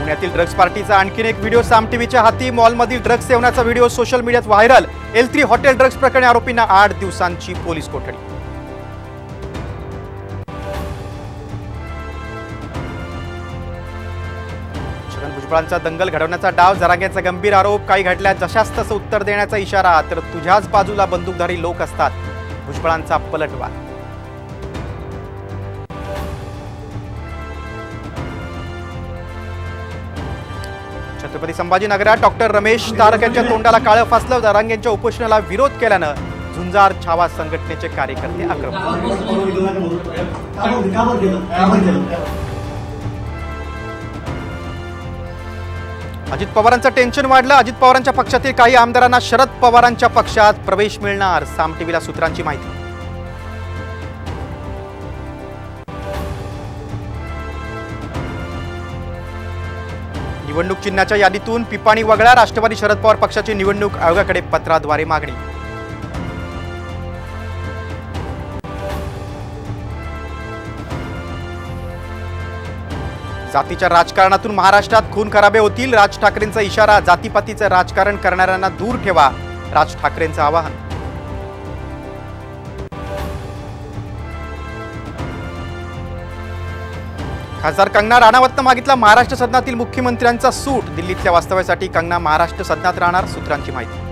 पुण्यातील ड्रग्ज पार्टीचा आणखीन एक व्हिडिओ साम टीव्हीच्या हाती। मॉलमधील ड्रग्ज सेवनाचा व्हिडिओ सोशल मीडियात व्हायरल। L3 हॉटेल ड्रग्ज प्रकरणी आरोपींना 8 दिवसांची पोलीस कोठडी। छगन भुजबळांचा दंगल घडवण्याचा डाव, जरांगेचा गंभीर आरोप। काही घडल्यास जशास तसं उत्तर देण्याचा इशारा, तर तुझ्याच बाजूला बंदूकधारी लोक असतात, भुजबळांचा पलटवार। छत्रपती संभाजीनगरात डॉक्टर रमेश तारक यांच्या तोंडाला काळं फासलं। जरांगेंच्या उपोषणाला विरोध केल्यानं झुंजार छावा संघटनेचे कार्यकर्ते आक्रमक। अजित पवारांचं टेन्शन वाढलं। अजित पवारांच्या पक्षातील काही आमदारांना शरद पवारांच्या पक्षात प्रवेश मिळणार, साम टीव्हीला सूत्रांची माहिती। निवडणूक चिन्हाच्या यादीतून पिपाणी वगळा, राष्ट्रवादी शरद पवार पक्षाची निवडणूक आयोगाकडे पत्राद्वारे मागणी। जातीच्या राजकारणातून महाराष्ट्रात खून खराबे होतील, राज ठाकरेंचा इशारा। जातीपातीचं राजकारण करणाऱ्यांना दूर ठेवा, राज ठाकरेंचं आवाहन। खासदार कंगना राणावतनं मागितला महाराष्ट्र सदनातील मुख्यमंत्र्यांचा सूट। दिल्लीतल्या वास्तव्यासाठी कंगना महाराष्ट्र सदनात राहणार, सूत्रांची माहिती।